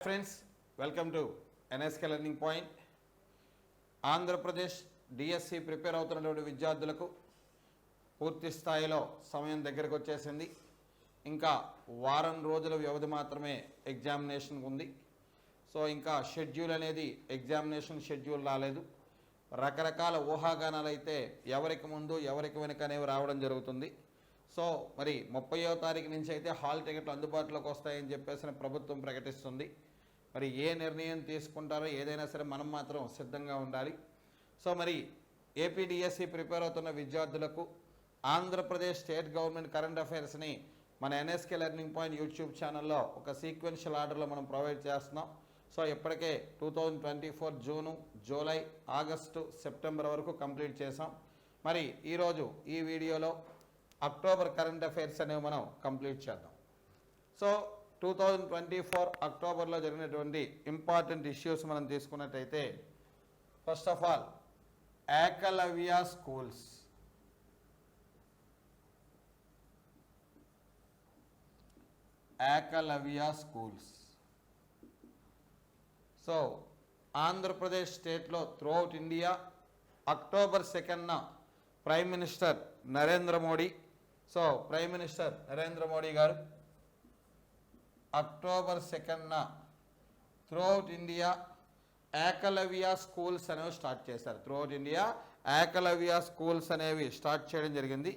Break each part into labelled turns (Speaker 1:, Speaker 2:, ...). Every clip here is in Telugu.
Speaker 1: Friends, welcome to NSK learning point. Andhra Pradesh DSC prepare అవుతున్నటువంటి విద్యార్థులకు పూర్తి స్థాయిలో సమయం దగ్గరకు వచ్చేసింది. ఇంకా వారం రోజుల వ్యవధి మాత్రమే ఎగ్జామినేషన్ ఉంది. సో ఇంకా షెడ్యూల్ అనేది ఎగ్జామినేషన్ షెడ్యూల్ రాలేదు. రకరకాల ఊహాగానాలు అయితే ఎవరికి ముందు ఎవరికి వెనుక అనేవి రావడం జరుగుతుంది. సో మరి 30వ తారీఖు నుంచి అయితే హాల్ టికెట్లు అందుబాటులోకి వస్తాయని చెప్పేసి ప్రభుత్వం ప్రకటిస్తుంది. మరి ఏ నిర్ణయం తీసుకుంటారో ఏదైనా సరే మనం మాత్రం సిద్ధంగా ఉండాలి. సో మరి ఏపీడిఎస్సి ప్రిపేర్ అవుతున్న విద్యార్థులకు ఆంధ్రప్రదేశ్ స్టేట్ గవర్నమెంట్ కరెంట్ అఫైర్స్ని మన ఎన్ఎస్కే లెర్నింగ్ పాయింట్ యూట్యూబ్ ఛానల్లో ఒక సీక్వెన్షియల్ ఆర్డర్లో మనం ప్రొవైడ్ చేస్తున్నాం. సో ఇప్పటికే 2024 జూను, జూలై, ఆగస్టు, సెప్టెంబర్ వరకు కంప్లీట్ చేసాం. మరి ఈరోజు ఈ వీడియోలో అక్టోబర్ కరెంట్ అఫైర్స్ అనేవి మనం కంప్లీట్ చేద్దాం. సో 2024 అక్టోబర్లో జరిగినటువంటి ఇంపార్టెంట్ ఇష్యూస్ మనం తీసుకున్నట్టయితే, first of all Ekalavya schools. Ekalavya schools. So Andhra Pradesh స్టేట్లో త్రూఅవుట్ ఇండియా అక్టోబర్ 2న prime minister Narendra Modi, so prime minister Narendra Modi garu October 2న త్రూఅవుట్ ఇండియా ఏకలవ్య స్కూల్స్ అనేవి స్టార్ట్ చేశారు. త్రూఅవుట్ ఇండియా ఏకలవ్య స్కూల్స్ అనేవి స్టార్ట్ చేయడం జరిగింది.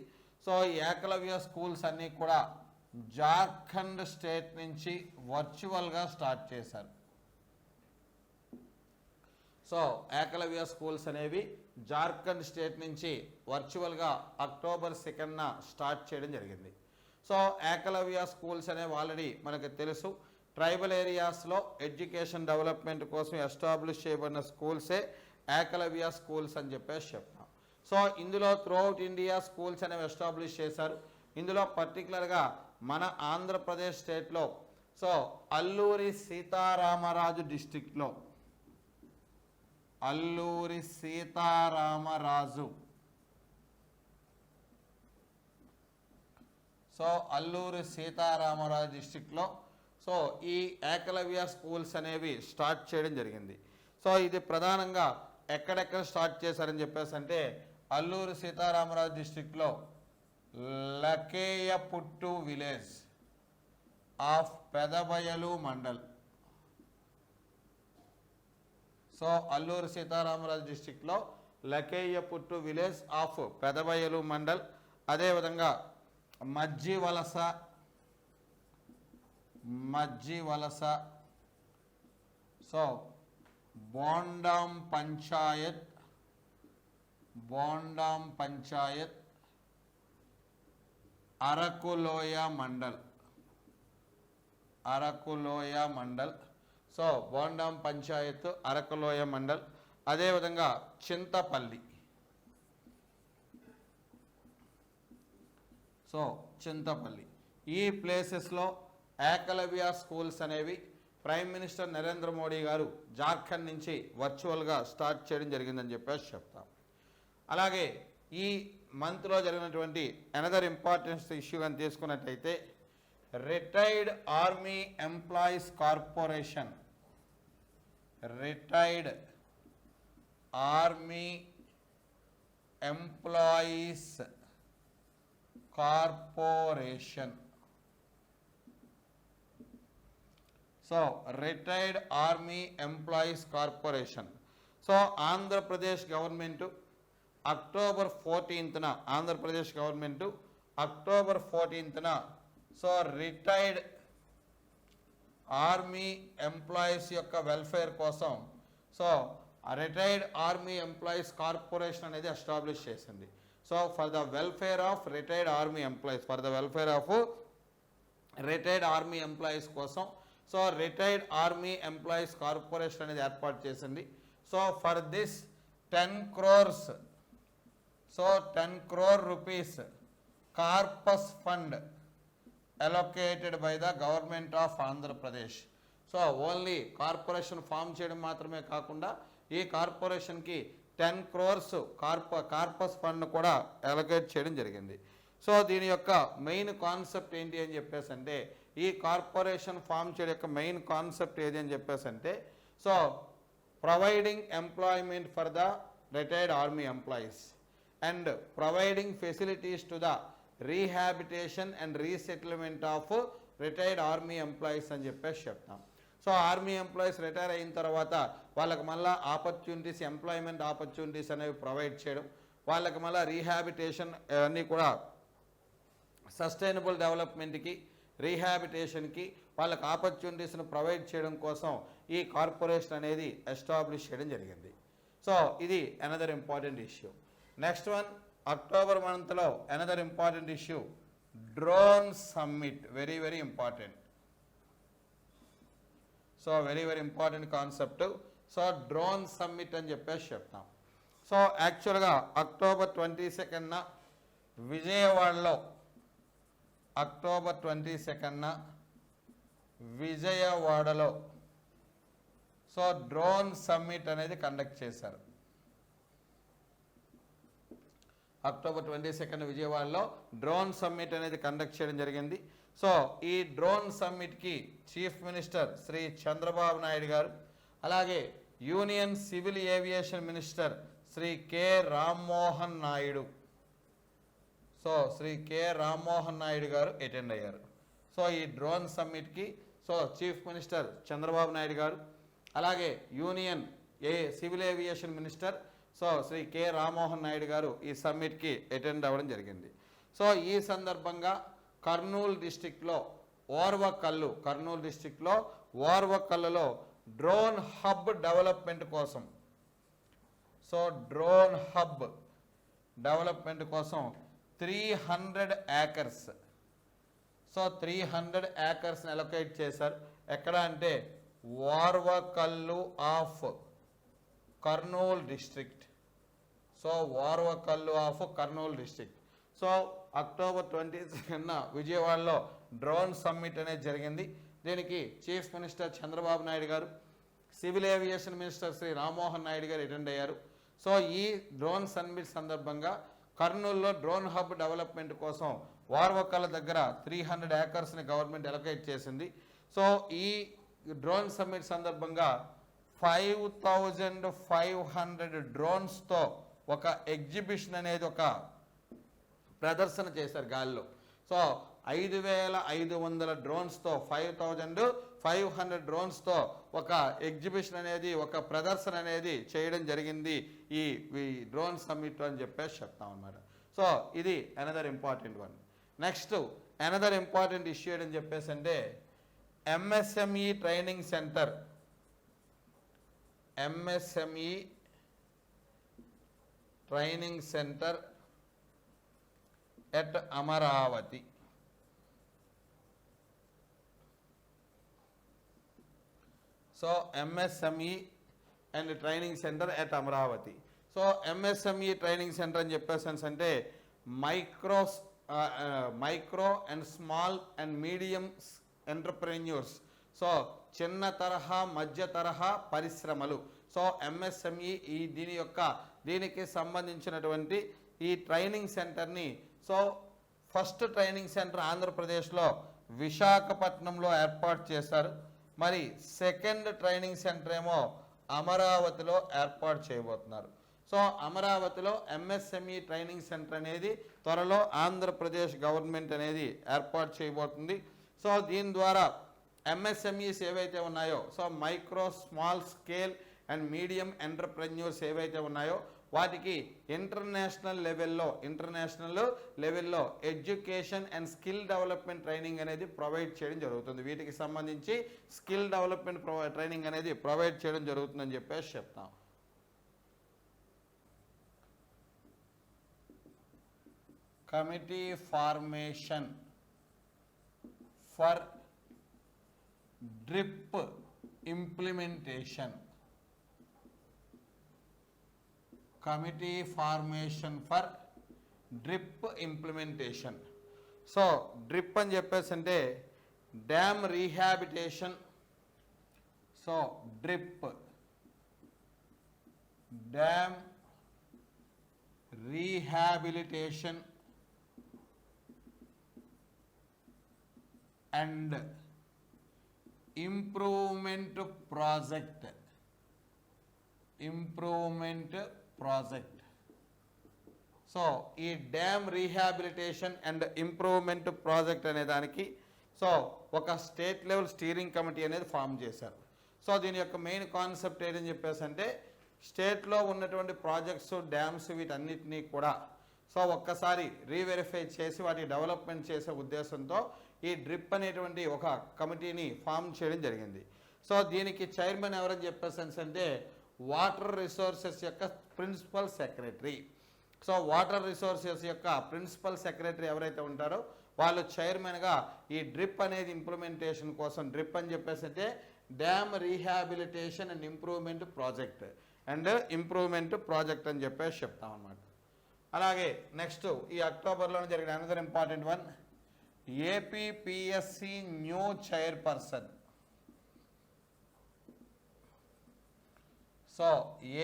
Speaker 1: సో ఈ ఏకలవ్య స్కూల్స్ అన్నీ కూడా జార్ఖండ్ స్టేట్ నుంచి వర్చువల్గా స్టార్ట్ చేశారు. సో ఏకలవ్య స్కూల్స్ అనేవి జార్ఖండ్ స్టేట్ నుంచి వర్చువల్గా అక్టోబర్ 2న స్టార్ట్ చేయడం జరిగింది. సో ఏకలవ్య స్కూల్స్ అనేవి ఆల్రెడీ మనకు తెలుసు, ట్రైబల్ ఏరియాస్లో ఎడ్యుకేషన్ డెవలప్మెంట్ కోసం ఎస్టాబ్లిష్ చేయబడిన స్కూల్సే ఏకలవ్య స్కూల్స్ అని చెప్పేసి చెప్తాం. సో ఇందులో త్రూఅవుట్ ఇండియా స్కూల్స్ అనేవి ఎస్టాబ్లిష్ చేశారు. ఇందులో పర్టికులర్గా మన ఆంధ్రప్రదేశ్ స్టేట్లో సో అల్లూరి సీతారామరాజు డిస్టిక్లో అల్లూరి సీతారామరాజు సో అల్లూరి సీతారామరాజు డిస్టిక్లో సో ఈ ఏకలవ్య స్కూల్స్ అనేవి స్టార్ట్ చేయడం జరిగింది. సో ఇది ప్రధానంగా ఎక్కడెక్కడ స్టార్ట్ చేశారని చెప్పేసి అంటే, అల్లూరి సీతారామరాజు డిస్టిక్లో Lakeyaputtu village of Pedabayalu mandal. So Alluri Sitarama Raju డిస్టిక్లో లకేయపుట్టు విలేజ్ ఆఫ్ పెదబయలు మండల్, అదేవిధంగా మజ్జివలస సో బోండాం పంచాయత్ అరకులోయ మండల్. సో బోండాం పంచాయత్ అరకులోయ మండల్, అదేవిధంగా చింతపల్లి. సో చింతపల్లి ఈ ప్లేసెస్లో ఏకలవ్య స్కూల్స్ అనేవి ప్రైమ్ మినిస్టర్ నరేంద్ర మోడీ గారు జార్ఖండ్ నుంచి వర్చువల్గా స్టార్ట్ చేయడం జరిగిందని చెప్పేసి చెప్తాం. అలాగే ఈ మంత్లో జరిగినటువంటి అనదర్ ఇంపార్టెన్స్ ఇష్యూ అని తీసుకున్నట్టయితే, retired army employees corporation so retired army employees corporation. So Andhra Pradesh government October 14న సో రిటైర్డ్ ఆర్మీ ఎంప్లాయీస్ యొక్క వెల్ఫేర్ కోసం so retired army employees corporation అనేది ఎస్టాబ్లిష్ చేసింది. So for the welfare of retired army employees కోసం so retired army employees corporation అనేది ఏర్పాటు చేసింది. So for this 10 crore rupees corpus fund allocated by the government of Andhra Pradesh. So only corporation form చేయడం మాత్రమే కాకుండా ఈ కార్పొరేషన్కి 10 crores కార్పస్ ఫండ్ కూడా అలొకేట్ చేయడం జరిగింది. సో దీని యొక్క మెయిన్ కాన్సెప్ట్ ఏంటి అని చెప్పేసి అంటే, ఈ కార్పొరేషన్ ఫామ్ చేయడం యొక్క మెయిన్ కాన్సెప్ట్ ఏది అని చెప్పేసి అంటే, so providing employment for the retired army employees and providing facilities to the rehabilitation and resettlement of retired army employees అని చెప్పేసి చెప్తాం. సో ఆర్మీ ఎంప్లాయీస్ రిటైర్ అయిన తర్వాత వాళ్ళకి మళ్ళీ ఆపర్చునిటీస్, ఎంప్లాయ్మెంట్ ఆపర్చునిటీస్ అనేవి ప్రొవైడ్ చేయడం, వాళ్ళకి మళ్ళీ రీహాబిటేషన్ అన్నీ కూడా సస్టైనబుల్ డెవలప్మెంట్కి, రీహాబిటేషన్కి వాళ్ళకి ఆపర్చునిటీస్ను ప్రొవైడ్ చేయడం కోసం ఈ కార్పొరేషన్ అనేది ఎస్టాబ్లిష్ చేయడం జరిగింది. సో ఇది another important issue. Next one, October మంత్లో another important issue, drone summit. Very very important. So very very important concept. So drone summit అని చెప్పేసి చెప్తాం. సో యాక్చువల్గా అక్టోబర్ 22న విజయవాడలో, అక్టోబర్ 22న విజయవాడలో సో డ్రోన్ సమ్మిట్ అనేది కండక్ట్ చేశారు. అక్టోబర్ 22న విజయవాడలో డ్రోన్ సమ్మిట్ అనేది కండక్ట్ చేయడం జరిగింది. సో ఈ డ్రోన్ సమ్మిట్కి చీఫ్ మినిస్టర్ శ్రీ చంద్రబాబు నాయుడు గారు, అలాగే union civil aviation minister Shri K Rammohan Naidu, so Shri K Rammohan Naidu garu attend అయ్యారు. సో ఈ డ్రోన్ సమ్మిట్కి so chief minister Chandrababu Naidu garu, అలాగే union civil aviation minister so Shri K Rammohan Naidu garu ఈ సమ్మిట్కి అటెండ్ అవ్వడం జరిగింది. సో ఈ సందర్భంగా కర్నూలు డిస్టిక్లో ఓర్వకల్లులో డ్రోన్ హబ్ డెవలప్మెంట్ కోసం, సో డ్రోన్ హబ్ డెవలప్మెంట్ కోసం 300 acres, సో 300 acres అలొకేట్ చేశారు. ఎక్కడ అంటే Orvakallu of Kurnool district. So Orvakallu of Kurnool district. So October 22న విజయవాడలో డ్రోన్ సమ్మిట్ అనేది జరిగింది. దీనికి chief minister Chandrababu Naidu garu, civil aviation minister Shri Rammohan Naidu garu attend అయ్యారు. సో ఈ డ్రోన్ సమ్మిట్ సందర్భంగా కర్నూలులో డ్రోన్ హబ్ డెవలప్మెంట్ కోసం ఓర్వకల్ల దగ్గర 300 acresని గవర్నమెంట్ అలొకేట్ చేసింది. సో ఈ డ్రోన్ సమ్మిట్ సందర్భంగా 5500 డ్రోన్స్తో ఒక ఎగ్జిబిషన్ అనేది, ఒక ప్రదర్శన చేశారు గాల్లో. సో 5500 డ్రోన్స్తో 5500 డ్రోన్స్తో ఒక ఎగ్జిబిషన్ అనేది, ఒక ప్రదర్శన అనేది చేయడం జరిగింది ఈ డ్రోన్ సమ్మిట్ అని చెప్పేసి చెప్తాం అన్నమాట. సో ఇది another important one. Next another important issue అని చెప్పేసి అంటే MSME training centre, MSME training centre at Amaravati. So MSME and training centre at Amaravati. So MSME training centre అని చెప్పేసి అంటే micro and small and medium entrepreneurs, so చిన్న తరహా మధ్య తరహా పరిశ్రమలు. సో ఎంఎస్ఎంఈ దీనికి సంబంధించినటువంటి ఈ ట్రైనింగ్ సెంటర్ని, సో ఫస్ట్ ట్రైనింగ్ సెంటర్ ఆంధ్రప్రదేశ్లో విశాఖపట్నంలో ఏర్పాటు చేశారు. మరి సెకండ్ ట్రైనింగ్ సెంటర్ ఏమో అమరావతిలో ఏర్పాటు చేయబోతున్నారు. సో అమరావతిలో ఎంఎస్ఎంఈ ట్రైనింగ్ సెంటర్ అనేది త్వరలో ఆంధ్రప్రదేశ్ గవర్నమెంట్ అనేది ఏర్పాటు చేయబోతుంది. సో దీని ద్వారా ఎంఎస్ఎంఈస్ ఏవైతే ఉన్నాయో, so micro small scale and medium entrepreneurs ఏవైతే ఉన్నాయో వాటికి ఇంటర్నేషనల్ లెవెల్లో education and skill development training అనేది ప్రొవైడ్ చేయడం జరుగుతుంది. వీటికి సంబంధించి స్కిల్ డెవలప్మెంట్ ట్రైనింగ్ అనేది ప్రొవైడ్ చేయడం జరుగుతుందని చెప్పేసి చెప్తాం. Committee formation for DRIP implementation, committee formation for DRIP implementation. So DRIP అని చెప్పేసి అంటే dam rehabilitation. So DRIP, dam rehabilitation and improvement project. So ఈ dam rehabilitation and improvement project అనే దానికి సో ఒక స్టేట్ లెవెల్ స్టీరింగ్ కమిటీ అనేది ఫామ్ చేశారు. సో దీని యొక్క మెయిన్ కాన్సెప్ట్ ఏంటని చెప్పేసి అంటే స్టేట్లో ఉన్నటువంటి ప్రాజెక్ట్స్, డ్యామ్స్ వీటన్నిటినీ కూడా సో ఒక్కసారి రీవెరిఫై చేసి వాటి డెవలప్మెంట్ చేసే ఉద్దేశంతో ఈ డ్రిప్ అనేటువంటి ఒక కమిటీని ఫామ్ చేయడం జరిగింది. సో దీనికి చైర్మన్ ఎవరని చెప్పేసి అంటే వాటర్ రిసోర్సెస్ యొక్క principal secretary. So water resources యొక్క ప్రిన్సిపల్ సెక్రటరీ ఎవరైతే ఉంటారో వాళ్ళు చైర్మన్గా ఈ డ్రిప్ అనేది ఇంప్లిమెంటేషన్ కోసం, డ్రిప్ అని చెప్పేసి అంటే dam rehabilitation and improvement project అని చెప్పేసి చెప్తాం అన్నమాట. అలాగే నెక్స్ట్ ఈ అక్టోబర్లో జరిగిన another important one, APPSC new chairperson. So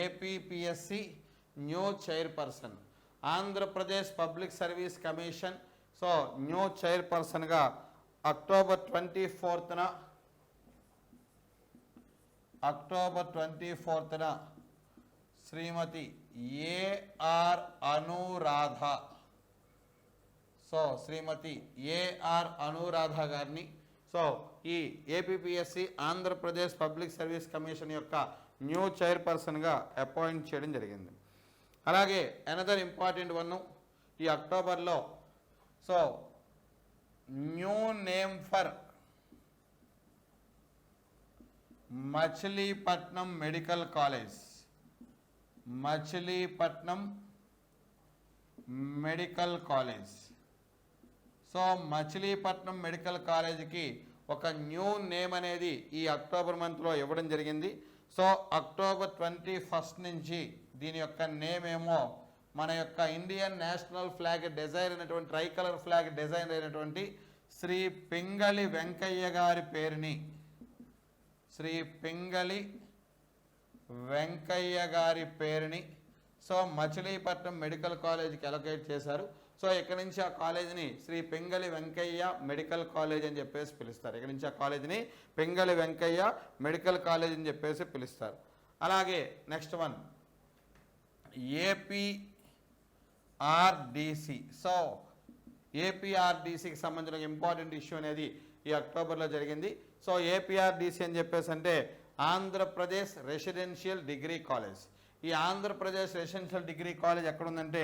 Speaker 1: APPSC new chairperson, Andhra Pradesh public service commission so new చైర్పర్సన్గా అక్టోబర్ 24న Shrimati AR Anuradha. So Shrimati AR Anuradha గారిని సో ఈ APPSC Andhra Pradesh public service commission యొక్క న్యూ చైర్పర్సన్గా అపాయింట్ చేయడం జరిగింది. అలాగే అనదర్ ఇంపార్టెంట్ వన్ ఈ అక్టోబర్లో so new name for Machilipatnam medical college. So Machilipatnam medical కాలేజీకి ఒక న్యూ నేమ్ అనేది ఈ అక్టోబర్ మంత్లో ఇవ్వడం జరిగింది. సో అక్టోబర్ 21 నుంచి దీని యొక్క నేమ్ ఏమో మన యొక్క ఇండియన్ నేషనల్ ఫ్లాగ్ డిజైన్ అయినటువంటి ట్రైకలర్ ఫ్లాగ్ డిజైన్ అయినటువంటి శ్రీ పింగళి వెంకయ్య గారి పేరుని సో మచిలీపట్నం మెడికల్ కాలేజీకి అలొకేట్ చేశారు. సో ఇక్కడ నుంచి ఆ కాలేజీని శ్రీ పింగళి వెంకయ్య మెడికల్ కాలేజ్ అని చెప్పేసి పిలుస్తారు. ఇక్కడ నుంచి ఆ కాలేజీని పింగళి వెంకయ్య మెడికల్ కాలేజ్ అని చెప్పేసి పిలుస్తారు. అలాగే నెక్స్ట్ వన్ ఏపీఆర్డిసి. సో ఏపీఆర్డిసికి సంబంధించిన ఇంపార్టెంట్ ఇష్యూ అనేది ఈ అక్టోబర్లో జరిగింది. సో ఏపీఆర్డిసి అని చెప్పేసి అంటే ఆంధ్రప్రదేశ్ రెసిడెన్షియల్ డిగ్రీ కాలేజ్. ఈ ఆంధ్రప్రదేశ్ రెసిడెన్షియల్ డిగ్రీ కాలేజ్ ఎక్కడుందంటే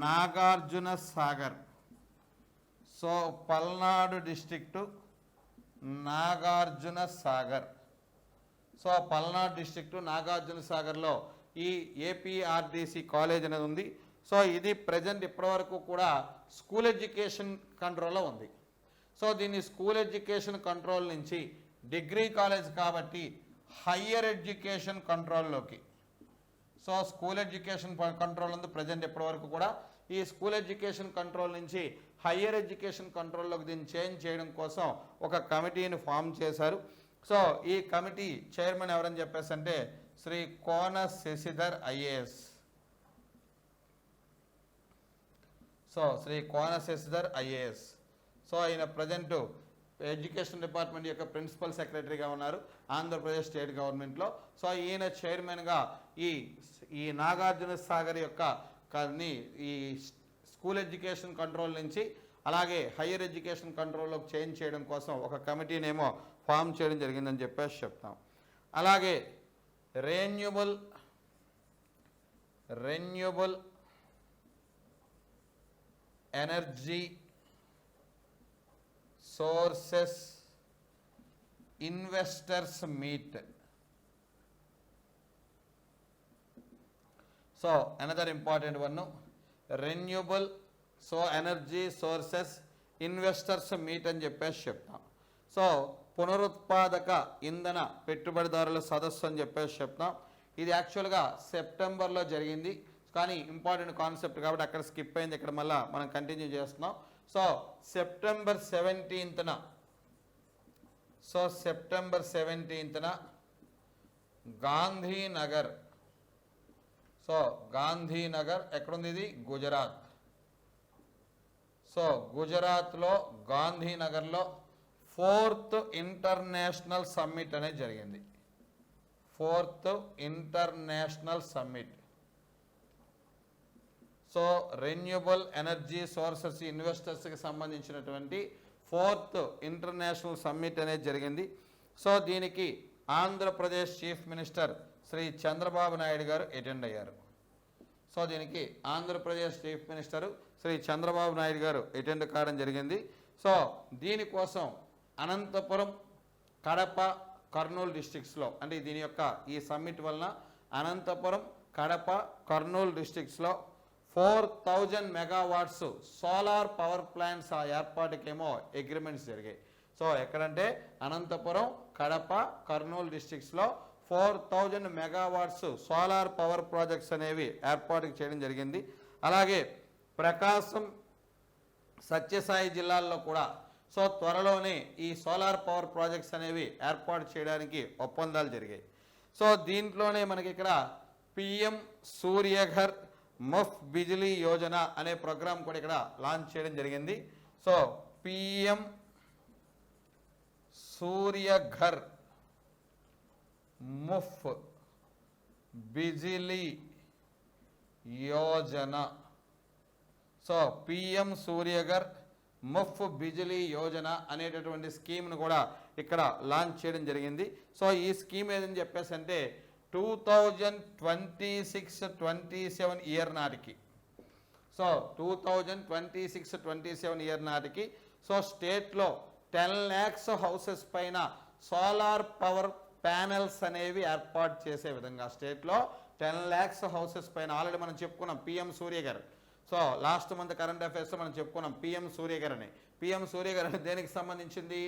Speaker 1: Nagarjuna Sagar. So Palnadu district Nagarjuna Sagar. So Palnadu district Nagarjuna సాగర్లో ఈ ఏపీఆర్డిసి కాలేజ్ అనేది ఉంది. సో ఇది ప్రజెంట్ ఇప్పటివరకు కూడా స్కూల్ ఎడ్యుకేషన్ కంట్రోల్లో ఉంది. సో దీన్ని స్కూల్ ఎడ్యుకేషన్ కంట్రోల్ నుంచి డిగ్రీ కాలేజ్ కాబట్టి హయ్యర్ ఎడ్యుకేషన్ కంట్రోల్లోకి, సో స్కూల్ ఎడ్యుకేషన్ కంట్రోల్ ఉంది ప్రజెంట్ ఇప్పటివరకు కూడా. ఈ స్కూల్ ఎడ్యుకేషన్ కంట్రోల్ నుంచి హయ్యర్ ఎడ్యుకేషన్ కంట్రోల్లోకి దీన్ని చేంజ్ చేయడం కోసం ఒక కమిటీని ఫామ్ చేశారు. సో ఈ కమిటీ చైర్మన్ ఎవరని చెప్పేసి అంటే శ్రీ కోన శశిధర్ ఐఏఎస్. సో శ్రీ కోన శశిధర్ ఐఏఎస్. సో ఆయన ప్రజెంట్ ఎడ్యుకేషన్ డిపార్ట్మెంట్ యొక్క ప్రిన్సిపల్ సెక్రటరీగా ఉన్నారు ఆంధ్రప్రదేశ్ స్టేట్ గవర్నమెంట్లో. సో ఈయన చైర్మన్గా ఈ నాగార్జున సాగర్ యొక్క ఈ స్కూల్ ఎడ్యుకేషన్ కంట్రోల్ నుంచి అలాగే హయ్యర్ ఎడ్యుకేషన్ కంట్రోల్లోకి చేంజ్ చేయడం కోసం ఒక కమిటీనేమో ఫామ్ చేయడం జరిగిందని చెప్పేసి చెప్తాం. అలాగే renewable energy sources investors meet. So another important one renewable energy sources investors meet అని చెప్పేసి చెప్తాం. సో పునరుత్పాదక ఇంధన పెట్టుబడిదారుల సదస్సు అని చెప్పేసి చెప్తాం. ఇది యాక్చువల్గా సెప్టెంబర్లో జరిగింది కానీ ఇంపార్టెంట్ కాన్సెప్ట్ కాబట్టి అక్కడ స్కిప్ అయింది, ఇక్కడ మళ్ళీ మనం కంటిన్యూ చేస్తున్నాం. సో సెప్టెంబర్ 17న గాంధీనగర్. సో గాంధీనగర్ ఎక్కడుంది ఇది? గుజరాత్. సో గుజరాత్లో గాంధీనగర్లో 4th ఇంటర్నేషనల్ సమ్మిట్ అనేది జరిగింది. 4th international summit. So renewable energy sources ఇన్వెస్టర్స్కి సంబంధించినటువంటి 4th ఇంటర్నేషనల్ సమ్మిట్ అనేది జరిగింది. సో దీనికి Andhra Pradesh chief minister Shri Chandrababu Naidu garu attend అయ్యారు. సో దీనికి Andhra Pradesh chief minister Shri Chandrababu Naidu garu attend కావడం జరిగింది. సో దీనికోసం అనంతపురం, కడప, కర్నూలు డిస్ట్రిక్ట్స్లో, అంటే దీని యొక్క ఈ సమ్మిట్ వలన అనంతపురం, కడప, కర్నూలు డిస్ట్రిక్ట్స్లో 4000 మెగావాట్స్ సోలార్ పవర్ ప్లాంట్స్ ఆ ఏర్పాటుకేమో అగ్రిమెంట్స్ జరిగాయి. సో ఎక్కడంటే అనంతపురం, కడప, కర్నూలు డిస్ట్రిక్ట్స్లో 4000 మెగావాట్స్ సోలార్ పవర్ ప్రాజెక్ట్స్ అనేవి ఏర్పాటు చేయడం జరిగింది. అలాగే ప్రకాశం, సత్యసాయి జిల్లాల్లో కూడా సో త్వరలోనే ఈ సోలార్ పవర్ ప్రాజెక్ట్స్ అనేవి ఏర్పాటు చేయడానికి ఒప్పందాలు జరిగాయి. సో దీంట్లోనే మనకి ఇక్కడ పిఎం సూర్యఘర్ ముఫ్త్ బిజిలీ యోజన అనే ప్రోగ్రాం కూడా ఇక్కడ లాంచ్ చేయడం జరిగింది. So PM Surya Ghar Muft Bijli Yojana. So PM Surya Ghar Muft Bijli Yojana అనేటటువంటి స్కీమ్ను కూడా ఇక్కడ లాంచ్ చేయడం జరిగింది. సో ఈ స్కీమ్ ఏదని చెప్పేసి అంటే 2026-27 ఇయర్ నాటికి, సో 2026-27 ఇయర్ నాటికి సో స్టేట్లో 10 lakhs హౌసెస్ పైన సోలార్ పవర్ ప్యానెల్స్ అనేవి ఏర్పాటు చేసే విధంగా స్టేట్లో 10 lakhs హౌసెస్ పైన ఆల్రెడీ మనం చెప్పుకున్నాం PM Surya Ghar. So last month current అఫైర్స్లో మనం చెప్పుకున్నాం పిఎం సూర్యఘర్ అని. పిఎం సూర్యఘర్ అని దేనికి సంబంధించింది?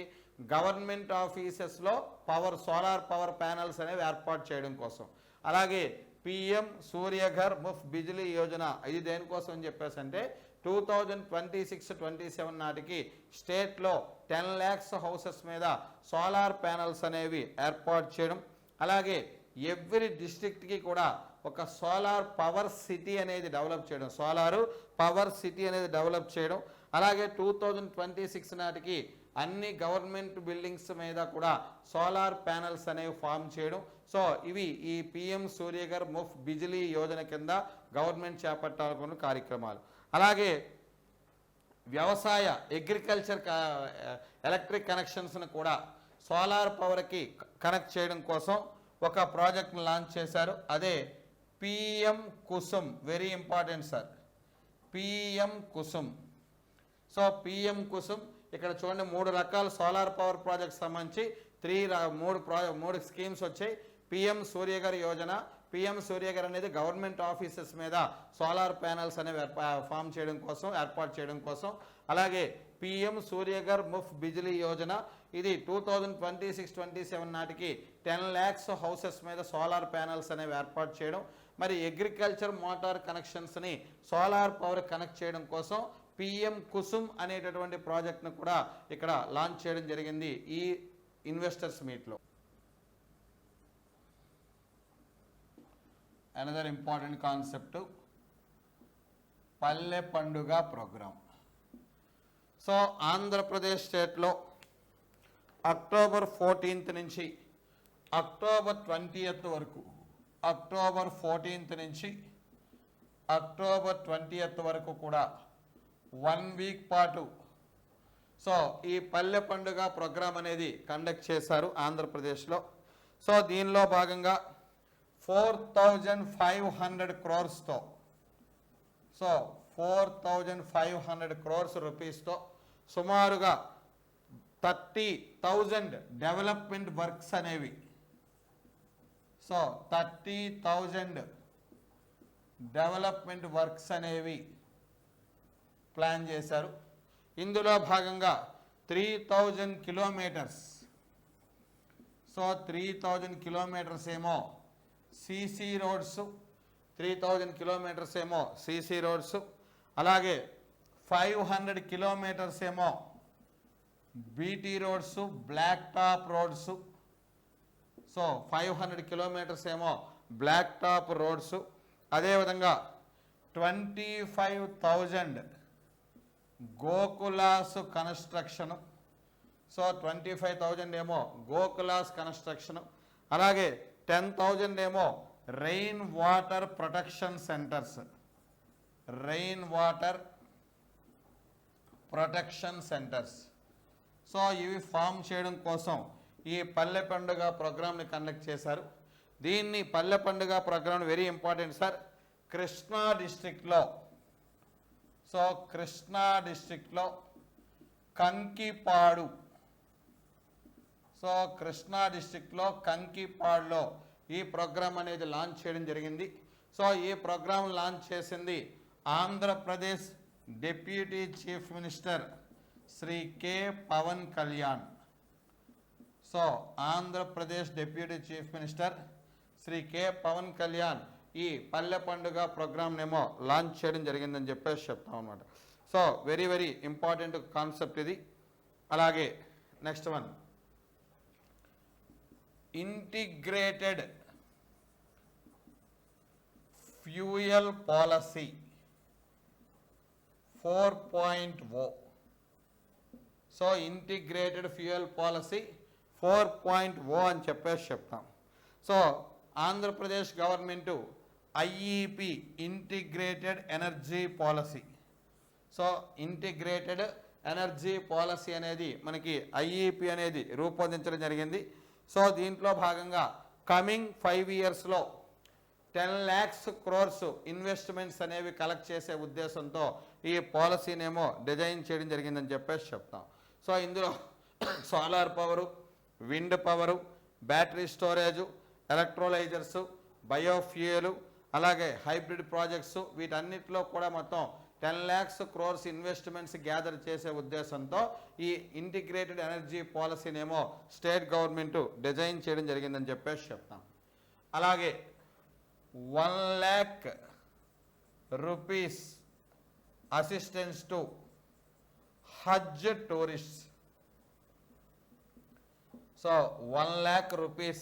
Speaker 1: గవర్నమెంట్ ఆఫీసెస్లో సోలార్ పవర్ ప్యానెల్స్ అనేవి ఏర్పాటు చేయడం కోసం. అలాగే పిఎం సూర్యఘర్ ముఫ్త్ బిజిలీ యోజన ఇది దేనికోసం అని చెప్పేసి అంటే 2026-27 నాటికి స్టేట్లో 10 lakhs హౌసెస్ మీద సోలార్ ప్యానెల్స్ అనేవి ఏర్పాటు చేయడం. అలాగే ఎవ్రీ డిస్ట్రిక్ట్కి కూడా ఒక సోలార్ పవర్ సిటీ అనేది డెవలప్ చేయడం, సోలారు పవర్ సిటీ అనేది డెవలప్ చేయడం. అలాగే 2026 నాటికి అన్ని గవర్నమెంట్ బిల్డింగ్స్ మీద కూడా సోలార్ ప్యానెల్స్ అనేవి ఫామ్ చేయడం. సో ఇవి ఈ పిఎం సూర్యఘర్ ముఫ్త్ బిజిలీ యోజన కింద గవర్నమెంట్ చేపట్టాలనుకున్న కార్యక్రమాలు. అలాగే వ్యవసాయ అగ్రికల్చర్ ఎలక్ట్రిక్ కనెక్షన్స్ను కూడా సోలార్ పవర్కి కనెక్ట్ చేయడం కోసం ఒక ప్రాజెక్ట్ను లాంచ్ చేశారు. అదే PM Kusum. Very important sir, PM Kusum. So PM Kusum ఇక్కడ చూడండి 3 రకాల సోలార్ పవర్ ప్రాజెక్ట్స్ సంబంధించి 3 స్కీమ్స్ వచ్చాయి. పిఎం సూర్యఘర్ యోజన. పిఎం సూర్యఘర్ అనేది గవర్నమెంట్ ఆఫీసెస్ మీద సోలార్ ప్యానెల్స్ అనేవి ఫామ్ చేయడం కోసం, ఏర్పాటు చేయడం కోసం. అలాగే పిఎం సూర్యఘర్ ముఫ్త్ బిజిలీ యోజన ఇది 2026-27 నాటికి 10 lakhs హౌసెస్ మీద సోలార్ ప్యానెల్స్ అనేవి ఏర్పాటు చేయడం. మరి అగ్రికల్చర్ మోటార్ కనెక్షన్స్ని సోలార్ పవర్ కనెక్ట్ చేయడం కోసం పిఎం కుసుమ్ అనేటటువంటి ప్రాజెక్ట్ను కూడా ఇక్కడ లాంచ్ చేయడం జరిగింది ఈ ఇన్వెస్టర్స్ మీట్లో. అనదర్ ఇంపార్టెంట్ కాన్సెప్ట్ పల్లె పండుగ ప్రోగ్రాం. సో ఆంధ్రప్రదేశ్ స్టేట్లో అక్టోబర్ 14th నుంచి అక్టోబర్ 20th వరకు, అక్టోబర్ 14th నుంచి అక్టోబర్ 20th వరకు కూడా 1 week పాటు సో ఈ పల్లె పండుగ ప్రోగ్రాం అనేది కండక్ట్ చేశారు ఆంధ్రప్రదేశ్లో. సో దీనిలో భాగంగా 4500 crores-తో, సో 4500 crores రూపీస్తో సుమారుగా 30,000 డెవలప్మెంట్ వర్క్స్ అనేవి, సో 30,000 డెవలప్మెంట్ వర్క్స్ అనేవి ప్లాన్ చేశారు. ఇందులో భాగంగా 3000 కిలోమీటర్స్, సో 3000 కిలోమీటర్స్ ఏమో సిసి రోడ్స్, 3000 కిలోమీటర్స్ ఏమో సిసి రోడ్స్. అలాగే 500 కిలోమీటర్స్ ఏమో BT roads, black top roads. So 500 kilometres ఏమో బ్లాక్ టాప్ రోడ్స్. అదేవిధంగా 25,000 గోకులాస్ కన్స్ట్రక్షన్, సో 25,000 ఏమో గోకులాస్ కన్స్ట్రక్షన్, అలాగే 10,000 ఏమో rain water protection centres, rain water protection centres. So ఇవి ఫామ్ చేయడం కోసం ఈ పల్లె పండుగ ప్రోగ్రామ్ని కండక్ట్ చేశారు. దీన్ని Palle Panduga program very important sir. Krishna డిస్ట్రిక్ట్లో, సో కృష్ణా డిస్ట్రిక్ట్లో కంకిపాడు, సో కృష్ణా డిస్ట్రిక్ట్లో కంకిపాడులో ఈ ప్రోగ్రాం అనేది లాంచ్ చేయడం జరిగింది. సో ఈ ప్రోగ్రాం లాంచ్ చేసింది Andhra Pradesh deputy chief minister Shri K Pawan Kalyan. So Andhra Pradesh deputy chief minister Shri K Pawan Kalyan ఈ పల్లె పండుగ ప్రోగ్రామ్నేమో లాంచ్ చేయడం జరిగిందని చెప్పేసి చెప్తాం అనమాట. So very very important concept ఇది. అలాగే next one, integrated fuel policy 4.0. So integrated fuel policy 4.0 అని చెప్పేసి చెప్తాం. So Andhra Pradesh government ఐఈపి integrated energy policy, so integrated energy policy అనేది మనకి ఐఈపి అనేది రూపొందించడం జరిగింది. సో దీంట్లో భాగంగా కమింగ్ 5 ఇయర్స్లో 10 lakhs crores ఇన్వెస్ట్మెంట్స్ అనేవి కలెక్ట్ చేసే ఉద్దేశంతో ఈ పాలసీనేమో డిజైన్ చేయడం జరిగిందని చెప్పేసి చెప్తాం. సో ఇందులో solar power, wind power, battery storage, electrolysers, biofuel, అలాగే హైబ్రిడ్ ప్రాజెక్ట్స్, వీటన్నిటిలో కూడా మొత్తం 10 lakhs crores ఇన్వెస్ట్మెంట్స్ గ్యాదర్ చేసే ఉద్దేశంతో ఈ ఇంటిగ్రేటెడ్ ఎనర్జీ పాలసీనేమో స్టేట్ గవర్నమెంట్ డిజైన్ చేయడం జరిగిందని చెప్పేసి చెప్తాం. అలాగే 1 lakh rupees assistance to Haj tourist. So 1 lakh rupees,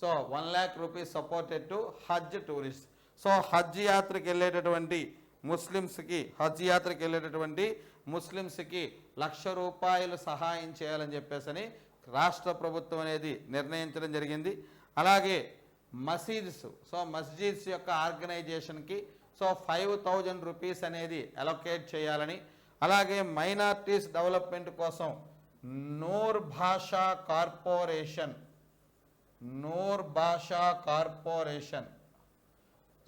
Speaker 1: so 1 lakh rupees supported to Haj tourist. So హజ్ యాత్రకి వెళ్ళేటటువంటి ముస్లిమ్స్కి, హజ్ యాత్రకి వెళ్ళేటటువంటి ముస్లిమ్స్కి ₹1,00,000 సహాయం చేయాలని చెప్పేసి రాష్ట్ర ప్రభుత్వం అనేది నిర్ణయించడం జరిగింది. అలాగే మసీద్స్, సో మస్జిద్స్ యొక్క ఆర్గనైజేషన్కి సో 5,000 రూపీస్ అనేది అలొకేట్ చేయాలని, అలాగే మైనార్టీస్ డెవలప్మెంట్ కోసం నూర్ భాషా కార్పొరేషన్, నూర్ భాషా కార్పొరేషన్,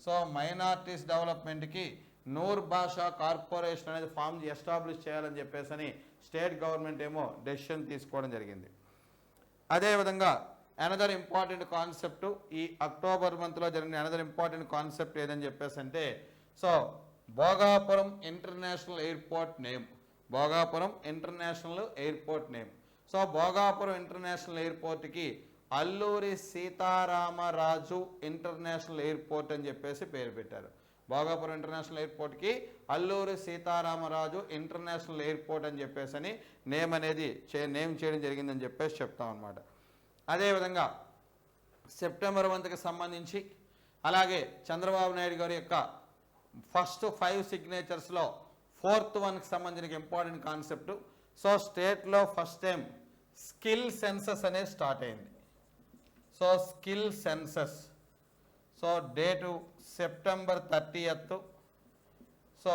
Speaker 1: సో మైనార్టీస్ డెవలప్మెంట్కి నూర్ భాషా కార్పొరేషన్ అనేది ఫామ్ ఎస్టాబ్లిష్ చేయాలని చెప్పేసి స్టేట్ గవర్నమెంట్ ఏమో డెసిషన్ తీసుకోవడం జరిగింది. అదేవిధంగా అనదర్ ఇంపార్టెంట్ కాన్సెప్ట్, ఈ అక్టోబర్ మంత్లో జరిగిన అనదర్ ఇంపార్టెంట్ కాన్సెప్ట్ ఏదని చెప్పేసి అంటే, so Bhogapuram international airport name, Bhogapuram international airport name. So Bhogapuram international ఎయిర్పోర్ట్కి అల్లూరి సీతారామరాజు ఇంటర్నేషనల్ ఎయిర్పోర్ట్ అని చెప్పేసి పేరు పెట్టారు. భోగాపురం ఇంటర్నేషనల్ ఎయిర్పోర్ట్కి అల్లూరి సీతారామరాజు ఇంటర్నేషనల్ ఎయిర్పోర్ట్ అని చెప్పేసి నేమ్ అనేది నేమ్ చేయడం జరిగిందని చెప్పేసి చెప్తాం అనమాట. అదేవిధంగా సెప్టెంబర్ 1కి సంబంధించి, అలాగే చంద్రబాబు నాయుడు గారి యొక్క ఫస్ట్ 5 సిగ్నేచర్స్లో 4th వన్కి సంబంధించిన ఇంపార్టెంట్ కాన్సెప్ట్. సో స్టేట్లో ఫస్ట్ టైం స్కిల్ సెన్సస్ అనేది స్టార్ట్ అయింది. So skill census, so date September 30th. So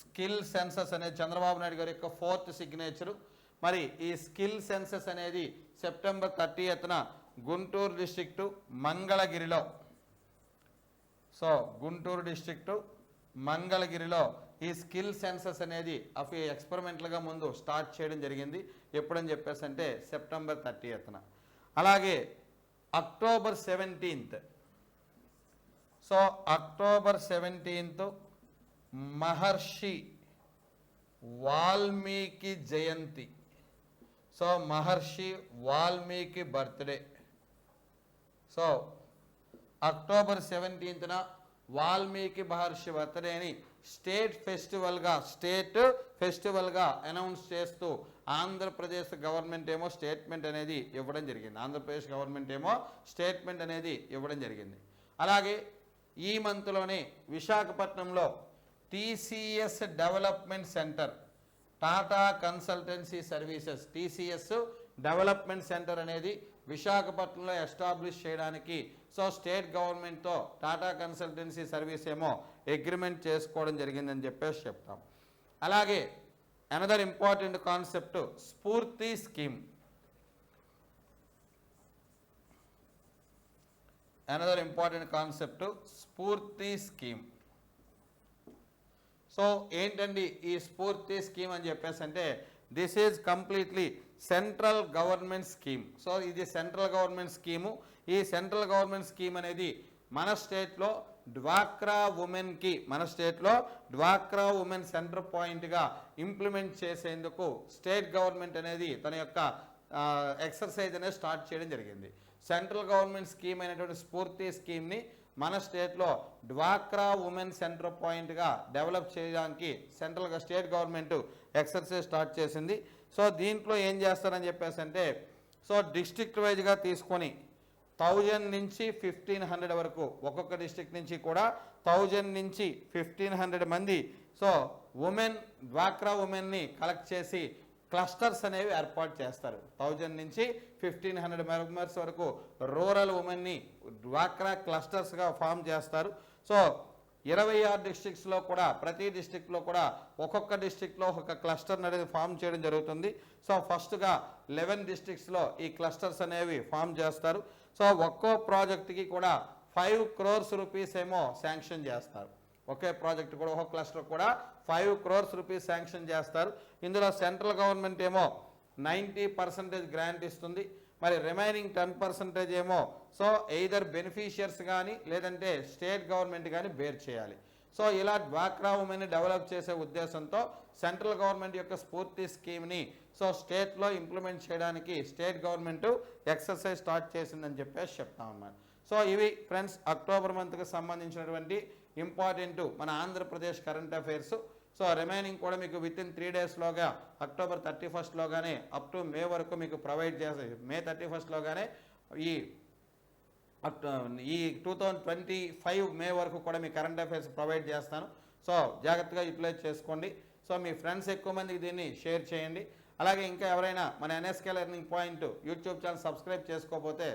Speaker 1: skill census అనేది చంద్రబాబు నాయుడు గారి యొక్క 4th సిగ్నేచరు. మరి ఈ స్కిల్ సెన్సస్ అనేది సెప్టెంబర్ 30న గుంటూరు డిస్ట్రిక్టు మంగళగిరిలో, సో గుంటూరు డిస్ట్రిక్టు మంగళగిరిలో ఈ స్కిల్ సెన్సస్ అనేది ఎక్స్పెరిమెంటల్గా ముందు స్టార్ట్ చేయడం జరిగింది. ఎప్పుడని చెప్పేసి అంటే సెప్టెంబర్ 30న. అలాగే October 17th, so October 17th Maharshi Valmiki Jayanti. So Maharshi Valmiki birthday. So October 17న వాల్మీకి మహర్షి బర్త్డేని స్టేట్ ఫెస్టివల్గా అనౌన్స్ చేస్తూ ఆంధ్రప్రదేశ్ గవర్నమెంట్ ఏమో స్టేట్మెంట్ అనేది ఇవ్వడం జరిగింది. ఆంధ్రప్రదేశ్ గవర్నమెంట్ ఏమో స్టేట్మెంట్ అనేది ఇవ్వడం జరిగింది. అలాగే ఈ మంత్లోనే విశాఖపట్నంలో TCS development centre, Tata consultancy services TCS development centre అనేది విశాఖపట్నంలో ఎస్టాబ్లిష్ చేయడానికి సో స్టేట్ గవర్నమెంట్తో టాటా కన్సల్టెన్సీ సర్వీస్ ఏమో అగ్రిమెంట్ చేసుకోవడం జరిగిందని చెప్పేసి చెప్తాం. అలాగే another important concept Sphoorthi scheme. Another important concept Sphoorthi scheme. So ఏంటండి ఈ స్ఫూర్తి స్కీమ్ అని చెప్పేసి అంటే this is completely central government scheme. So ఇది సెంట్రల్ గవర్నమెంట్ స్కీము. ఈ సెంట్రల్ గవర్నమెంట్ స్కీమ్ అనేది మన స్టేట్లో డ్వాక్రా ఉమెన్కి డ్వాక్రా ఉమెన్ సెంటర్ పాయింట్గా ఇంప్లిమెంట్ చేసేందుకు స్టేట్ గవర్నమెంట్ అనేది తన యొక్క ఎక్సర్సైజ్ అనేది స్టార్ట్ చేయడం జరిగింది. సెంట్రల్ గవర్నమెంట్ స్కీమ్ అయినటువంటి స్ఫూర్తి స్కీమ్ని మన స్టేట్లో డ్వాక్రా ఉమెన్ సెంటర్ పాయింట్గా డెవలప్ చేయడానికి స్టేట్ గవర్నమెంట్ ఎక్సర్సైజ్ స్టార్ట్ చేసింది. సో దీంట్లో ఏం చేస్తారని చెప్పేసి అంటే సో డిస్ట్రిక్ట్ వైజ్గా తీసుకొని 1000 నుంచి 1500 వరకు ఒక్కొక్క డిస్ట్రిక్ట్ నుంచి కూడా 1000 నుంచి 1500 మంది సో డ్వాక్రా ఉమెన్ని కలెక్ట్ చేసి క్లస్టర్స్ అనేవి ఏర్పాటు చేస్తారు. 1000 నుంచి 1500 మెంబర్స్ వరకు రూరల్ ఉమెన్ని డ్వాక్రా క్లస్టర్స్గా ఫామ్ చేస్తారు. సో 26 డిస్ట్రిక్ట్స్లో కూడా ప్రతి డిస్ట్రిక్ట్లో కూడా ఒక్కొక్క డిస్ట్రిక్ట్లో ఒక క్లస్టర్ అనేది ఫామ్ చేయడం జరుగుతుంది. సో ఫస్ట్గా 11 డిస్ట్రిక్ట్స్లో ఈ క్లస్టర్స్ అనేవి ఫామ్ చేస్తారు. సో ఒక్కో ప్రాజెక్ట్కి కూడా 5 crores రూపీస్ ఏమో శాంక్షన్ చేస్తారు. ఒకే ప్రాజెక్ట్ కూడా ఒక్కొక్క క్లస్టర్ కూడా 5 crores రూపీస్ శాంక్షన్ చేస్తారు. ఇందులో సెంట్రల్ గవర్నమెంట్ ఏమో 90% గ్రాంట్ ఇస్తుంది. మరి రిమైనింగ్ 10% ఏమో సో ఎయిదర్ బెనిఫిషియర్స్ కానీ లేదంటే స్టేట్ గవర్నమెంట్ కానీ బేర్ చేయాలి. సో ఇలా డ్వాక్రా ఉమెన్ని డెవలప్ చేసే ఉద్దేశంతో సెంట్రల్ గవర్నమెంట్ యొక్క స్ఫూర్తి స్కీమ్ని సో స్టేట్లో ఇంప్లిమెంట్ చేయడానికి స్టేట్ గవర్నమెంట్ ఎక్సర్సైజ్ స్టార్ట్ చేసిందని చెప్పేసి చెప్తాం అన్నమాట. సో ఇవి ఫ్రెండ్స్ అక్టోబర్ మంత్కి సంబంధించినటువంటి ఇంపార్టెంట్ మన Andhra Pradesh current affairs. So remaining కూడా మీకు వితిన్ 3 డేస్లోగా అక్టోబర్ 31 అప్ టు మే వరకు మీకు ప్రొవైడ్ చేసే మే 31 ఈ 2025 మే వరకు కూడా మీ కరెంట్ అఫైర్స్ ప్రొవైడ్ చేస్తాను. సో జాగ్రత్తగా యూటిలైజ్ చేసుకోండి. సో మీ ఫ్రెండ్స్ ఎక్కువ మందికి దీన్ని షేర్ చేయండి. అలాగే ఇంకా ఎవరైనా మన NSK learning point YouTube channel subscribe చేసుకోకపోతే